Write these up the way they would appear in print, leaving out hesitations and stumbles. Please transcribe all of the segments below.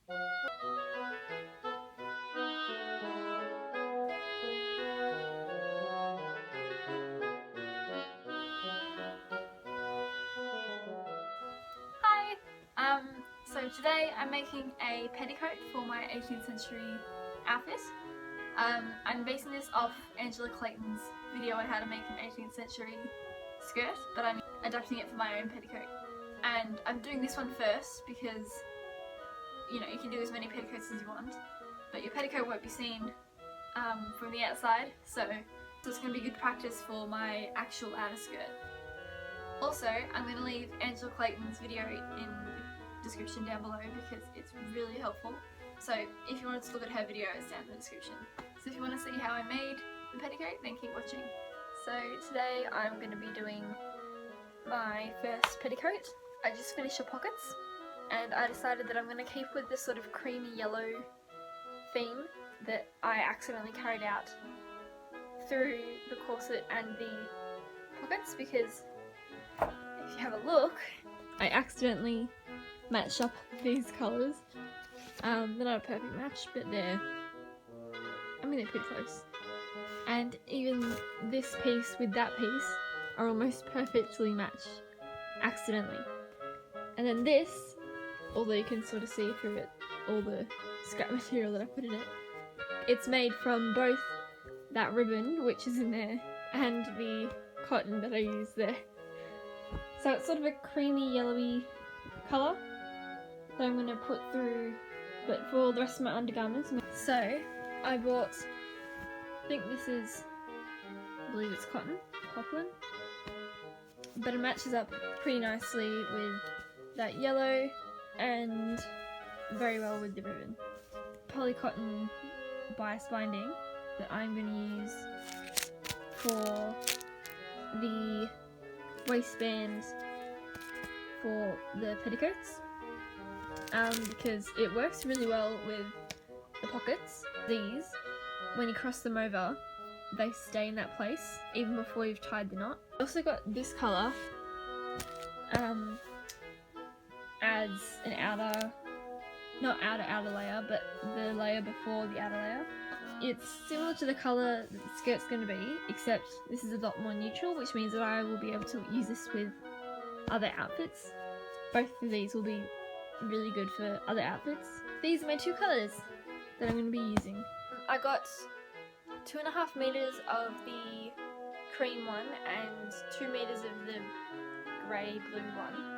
So today I'm making a petticoat for my 18th century outfit. I'm basing this off Angela Clayton's video on how to make an 18th century skirt, but I'm adapting it for my own petticoat. And I'm doing this one first because, you know, you can do as many petticoats as you want, but your petticoat won't be seen from the outside, so it's going to be good practice for my actual outer skirt. Also, I'm going to leave Angela Clayton's video in the description down below because it's really helpful. So if you wanted to look at her video, it's down in the description. So if you want to see how I made the petticoat, then keep watching. So today I'm going to be doing my first petticoat. I just finished the pockets and I decided that I'm going to keep with this sort of creamy yellow theme that I accidentally carried out through the corset and the pockets, because if you have a look, I accidentally matched up these colours. They're not a perfect match, but they're pretty close. And even this piece with that piece are almost perfectly matched, accidentally. And then this, although you can sort of see through it, all the scrap material that I put in it, it's made from both that ribbon, which is in there, and the cotton that I used there. So it's sort of a creamy yellowy colour that I'm going to put through, but for all the rest of my undergarments. So I bought, I think this is, I believe it's cotton, poplin, but it matches up pretty nicely with that yellow and very well with the ribbon. Polycotton bias binding that I'm going to use for the waistband for the petticoats, because it works really well with the pockets. These, when you cross them over, they stay in that place even before you've tied the knot. I also got this colour as an outer, not outer layer, but the layer before the outer layer. It's similar to the colour that the skirt's going to be, except this is a lot more neutral, which means that I will be able to use this with other outfits. Both of these will be really good for other outfits. These are my two colours that I'm going to be using. I got 2.5 metres of the cream one and 2 metres of the grey blue one.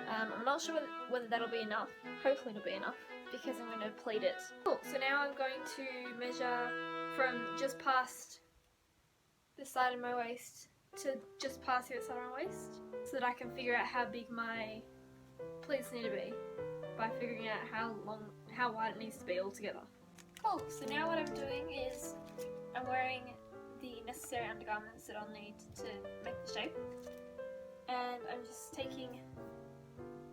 I'm not sure whether that'll be enough. Hopefully it'll be enough, because I'm going to pleat it. Cool, so now I'm going to measure from just past the side of my waist to just past the other side of my waist, so that I can figure out how big my pleats need to be by figuring out how wide it needs to be altogether. Cool, so now what I'm doing is I'm wearing the necessary undergarments that I'll need to make the shape, and I'm just taking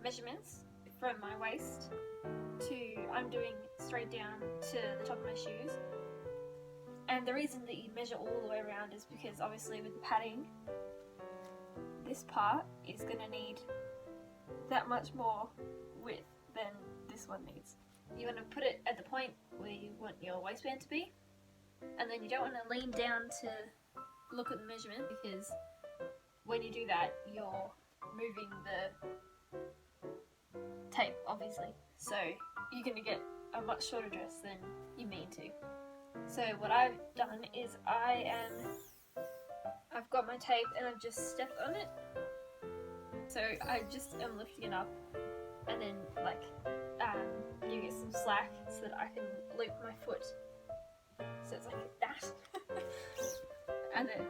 measurements from my waist to, I'm doing straight down to the top of my shoes. And the reason that you measure all the way around is because obviously with the padding, this part is going to need that much more width than this one needs. You want to put it at the point where you want your waistband to be, and then you don't want to lean down to look at the measurement, because when you do that you're moving the tape, obviously, so you're going to get a much shorter dress than you mean to. So what I've done is I've got my tape and I've just stepped on it. So I just am lifting it up, and then you get some slack so that I can loop my foot. So it's like that. And then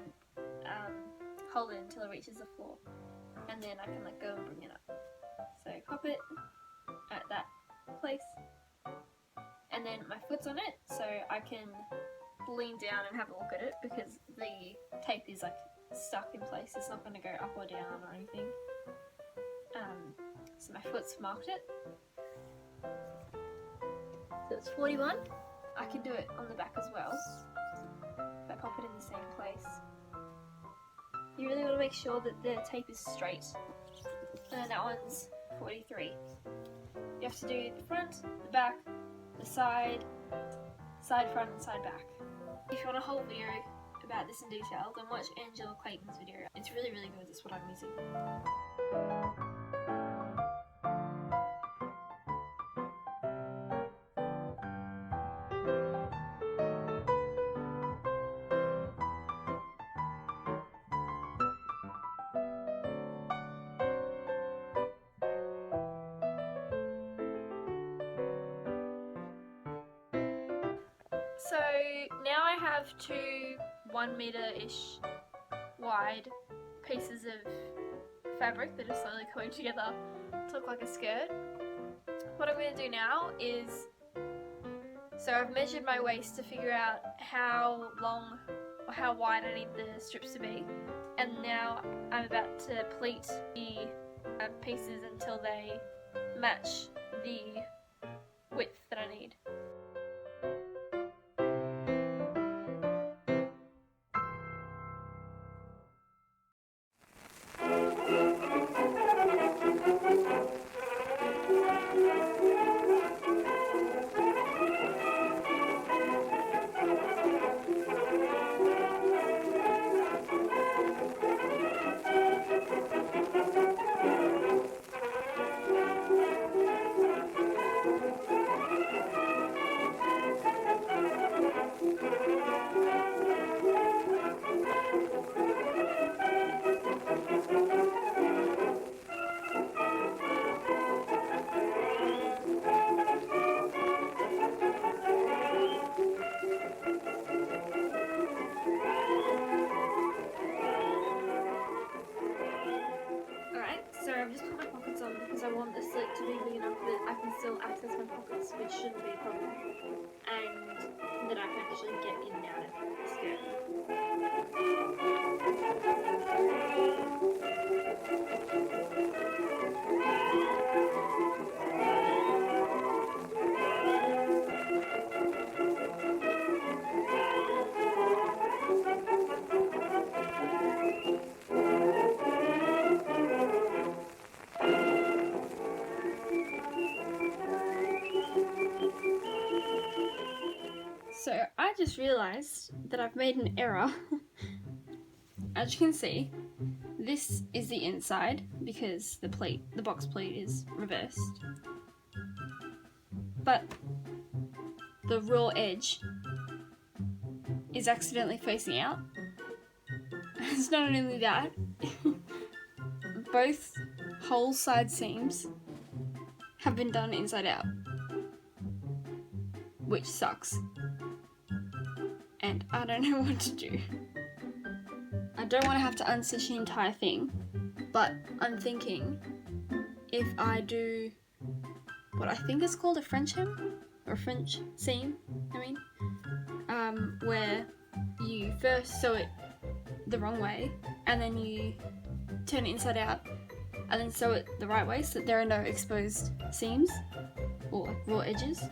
hold it until it reaches the floor. And then I can let go and bring it up. So pop it at that place. And then my foot's on it, so I can lean down and have a look at it, because the tape is like stuck in place. It's not going to go up or down or anything. So my foot's marked it. So it's 41. I can do it on the back as well. If I pop it in the same place. You really want to make sure that the tape is straight. And that one's 43. You have to do the front, the back, the side, side front and side back. If you want a whole video about this in detail, then watch Angela Clayton's video. It's really good, that's what I'm using. So now I have two 1 meter-ish wide pieces of fabric that are slowly coming together to look like a skirt. What I'm going to do now is, so I've measured my waist to figure out how long or how wide I need the strips to be, and now I'm about to pleat the pieces until they match the width that I need. So I've just put my pockets on because I want the slit to be big enough that I can still access my pockets, which shouldn't be a problem, and that I can actually get in and out of the skirt. So I just realised that I've made an error. As you can see, this is the inside because the box plate is reversed. But the raw edge is accidentally facing out. It's not only that, both whole side seams have been done inside out, which sucks. And I don't know what to do. I don't want to have to unstitch the entire thing, but I'm thinking if I do what I think is called a French hem, or French seam, where you first sew it the wrong way, and then you turn it inside out, and then sew it the right way so that there are no exposed seams, or like raw edges.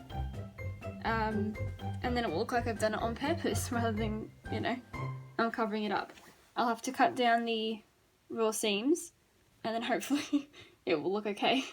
And then it will look like I've done it on purpose rather than, I'm covering it up. I'll have to cut down the raw seams and then hopefully it will look okay.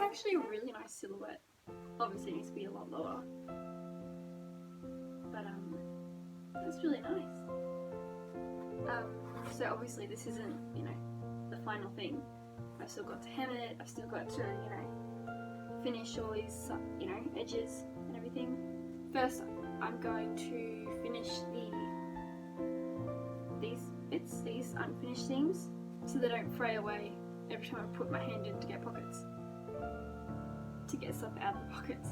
Actually a really nice silhouette. Obviously it needs to be a lot lower, but that's really nice. So obviously this isn't, the final thing. I've still got to hem it, I've still got to, you know, finish all these, you know, edges and everything. First, I'm going to finish these bits, these unfinished seams, so they don't fray away every time I put my hand in to get pockets, to get stuff out of the pockets.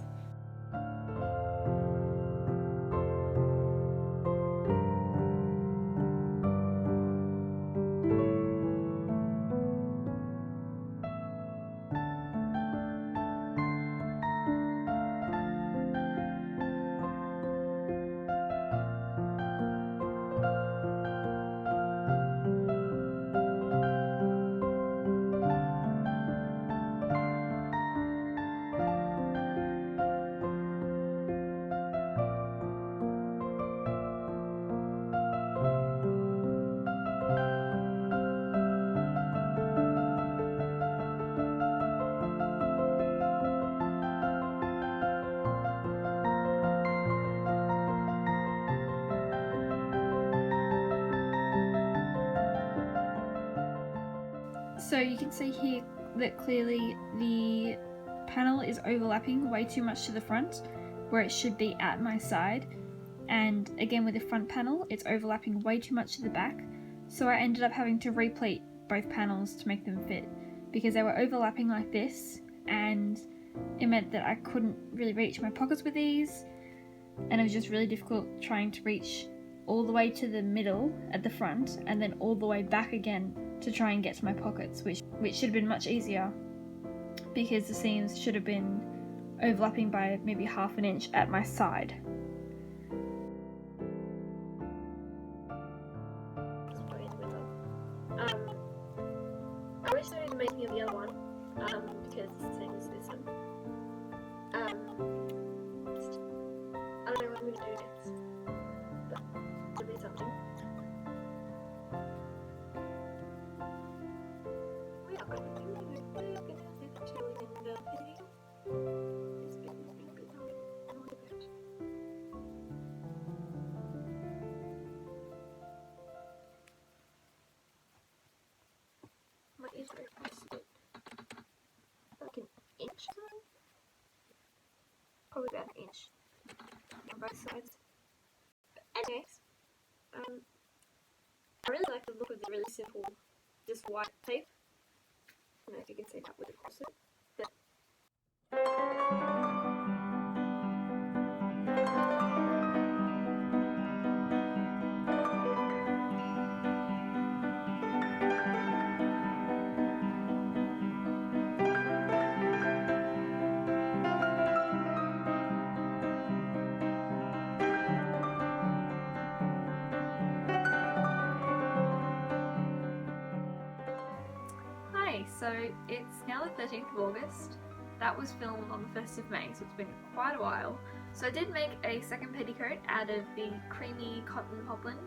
So you can see here that clearly the panel is overlapping way too much to the front, where it should be at my side, and again with the front panel it's overlapping way too much to the back, so I ended up having to replate both panels to make them fit, because they were overlapping like this, and it meant that I couldn't really reach my pockets with these, and it was just really difficult trying to reach all the way to the middle at the front and then all the way back again to try and get to my pockets, which should have been much easier, because the seams should have been overlapping by maybe ½ an inch at my side. I wish I was making the other one, because it's the same as this one. I don't know what I'm going to do next, but it'll be something. My ears are like an inch, probably about an inch on both sides. But anyways, I really like the look of the really simple, just white tape. I don't know if you can see that with the corset. Hi, so it's now the 13th of August. That was filmed on the 1st of May, so it's been quite a while. So I did make a second petticoat out of the creamy cotton poplin.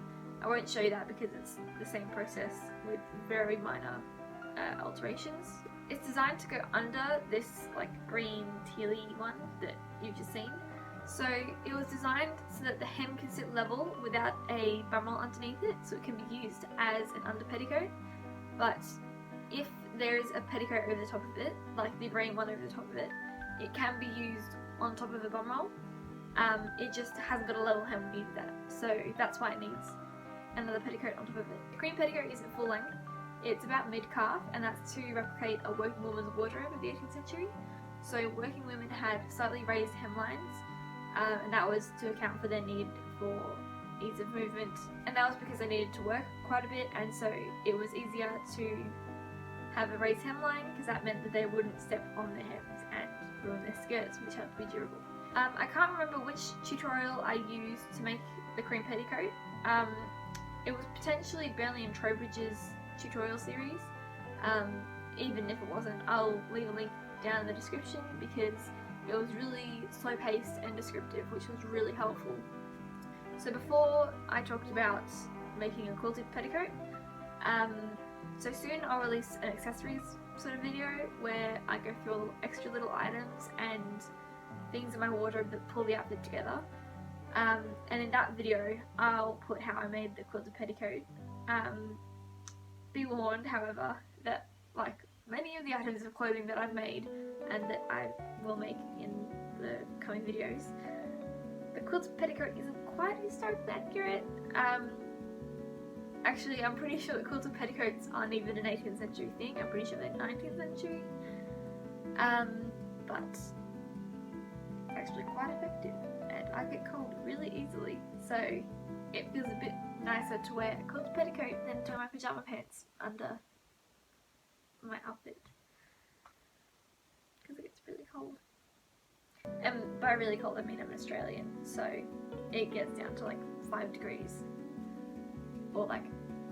I won't show you that because it's the same process with very minor alterations. It's designed to go under this like green tealy one that you've just seen. So it was designed so that the hem can sit level without a bumroll underneath it, so it can be used as an under petticoat. But if there's a petticoat over the top of it, like the green one over the top of it, it can be used on top of a bumroll. It just hasn't got a level hem beneath that, so that's why it needs another petticoat on top of it. The cream petticoat isn't full length, it's about mid-calf, and that's to replicate a working woman's wardrobe of the 18th century. So working women had slightly raised hemlines, and that was to account for their need for ease of movement, and that was because they needed to work quite a bit, and so it was easier to have a raised hemline because that meant that they wouldn't step on their hems and ruin their skirts, which have to be durable. I can't remember which tutorial I used to make the cream petticoat. It was potentially Burnley and Trowbridge's tutorial series. Even if it wasn't, I'll leave a link down in the description because it was really slow paced and descriptive, which was really helpful. So before I talked about making a quilted petticoat, so soon I'll release an accessories sort of video where I go through all extra little items and things in my wardrobe that pull the outfit together. And in that video I'll put how I made the quilted petticoat. Be warned, however, that like many of the items of clothing that I've made and that I will make in the coming videos. The quilted petticoat isn't quite historically accurate. Actually, I'm pretty sure that quilted petticoats aren't even an 18th century thing. I'm pretty sure they're 19th century. But actually quite effective, and I get cold really easily, so it feels a bit nicer to wear a quilted petticoat than to wear my pyjama pants under my outfit, because it gets really cold. And by really cold I mean I'm Australian, so it gets down to like 5 degrees or like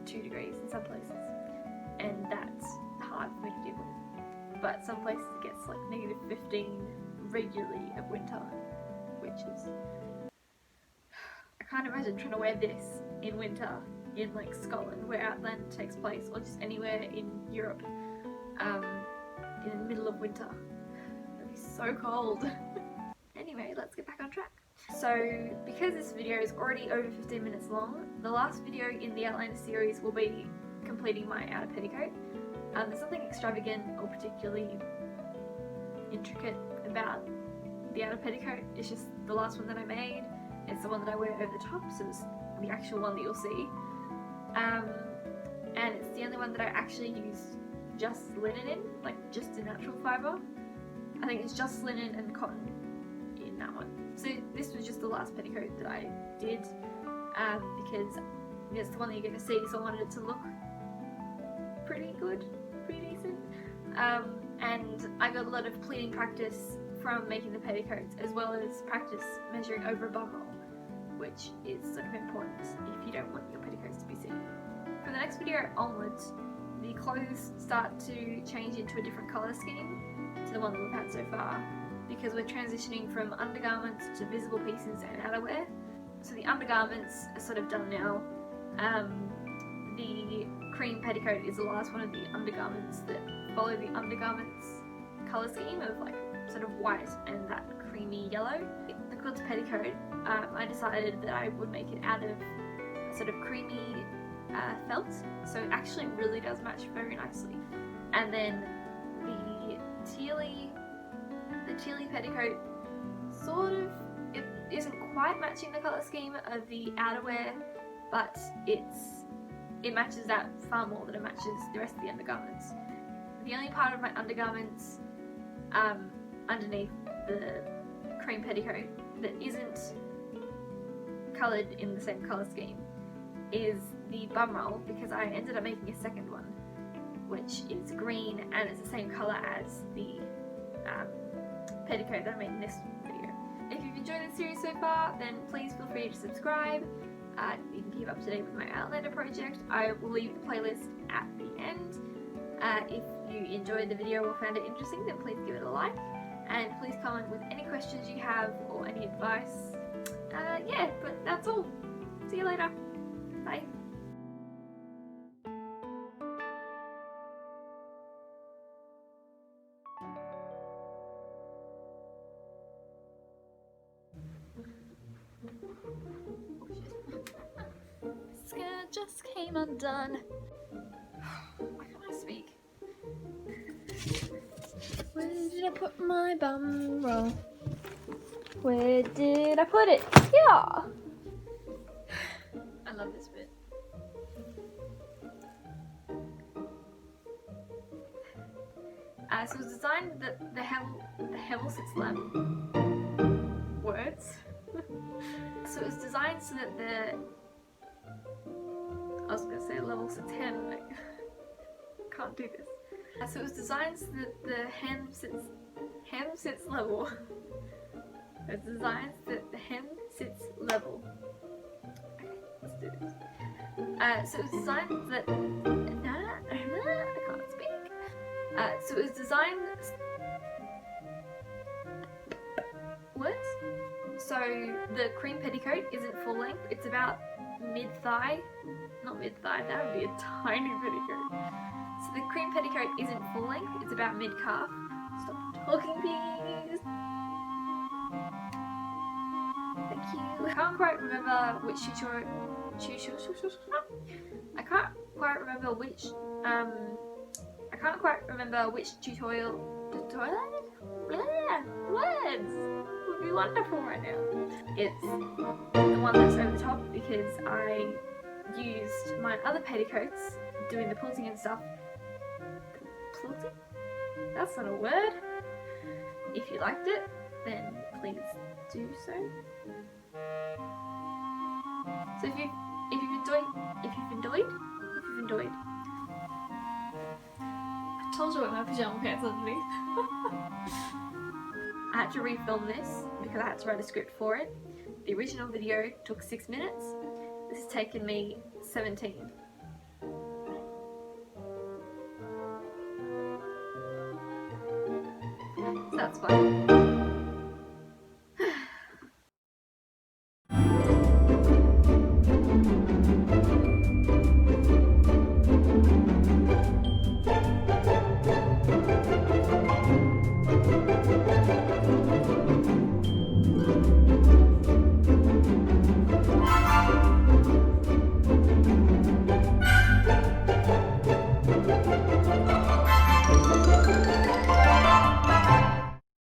2 degrees in some places, and that's hard for me to deal with. But some places it gets like -15 regularly of winter, which is... I can't imagine trying to wear this in winter in like Scotland where Outlander takes place, or just anywhere in Europe in the middle of winter. It'd be so cold. Anyway, let's get back on track. So because this video is already over 15 minutes long, the last video in the Outlander series will be completing my outer petticoat. There's nothing extravagant or particularly intricate about the outer petticoat. It's just the last one that I made. It's the one that I wear over the top, so it's the actual one that you'll see. And it's the only one that I actually use just linen in, like just a natural fibre. I think it's just linen and cotton in that one. So this was just the last petticoat that I did, because it's the one that you're going to see, so I wanted it to look pretty good, pretty decent. And I got a lot of pleating practice from making the petticoats, as well as practice measuring over a bum roll, which is sort of important if you don't want your petticoats to be seen. For the next video onwards, the clothes start to change into a different colour scheme to the one that we've had so far, because we're transitioning from undergarments to visible pieces and outerwear. So the undergarments are sort of done now. The cream petticoat is the last one of the undergarments that follow the undergarments colour scheme of like sort of white and that creamy yellow. The quilted petticoat, I decided that I would make it out of a sort of creamy felt, so it actually really does match very nicely. And then the tealy petticoat sort of, it isn't quite matching the colour scheme of the outerwear, but it matches that far more than it matches the rest of the undergarments. The only part of my undergarments underneath the cream petticoat that isn't coloured in the same colour scheme is the bum roll, because I ended up making a second one which is green and it's the same colour as the petticoat that I made in this video. If you've enjoyed this series so far, then please feel free to subscribe. You can keep up to date with my Outlander project. I will leave the playlist at the end. If you enjoyed the video or found it interesting, then please give it a like, and please comment with any questions you have or any advice. Yeah, but that's all. See you later. Bye. Skirt just came undone. Why can't I speak? Where did I put my bum roll? Where did I put it? Yeah! I love this bit. So it's designed that the hevel sits level. Words. So it's designed so that I was gonna say level sits hem. Can't do this. So it was designed so that the hem sits level. It's designed so that the hem sits level. Okay, let's do this. So it was designed so that I can't speak. So it was designed. What? So the cream petticoat isn't full length. It's about mid-thigh. Not mid-thigh. That would be a tiny petticoat. So the cream petticoat isn't full length. It's about mid-calf. Stop talking, please. Thank you. I can't quite remember which I can't quite remember which. I can't quite remember which tutorial. Yeah, words would be wonderful right now. It's the one that's over the top because I used my other petticoats doing the pleating and stuff. Pleating? That's not a word. If you liked it, then please do so. So if you've enjoyed, I told you I wear my pajama pants underneath. I had to refilm this because I had to write a script for it. The original video took 6 minutes. This has taken me 17.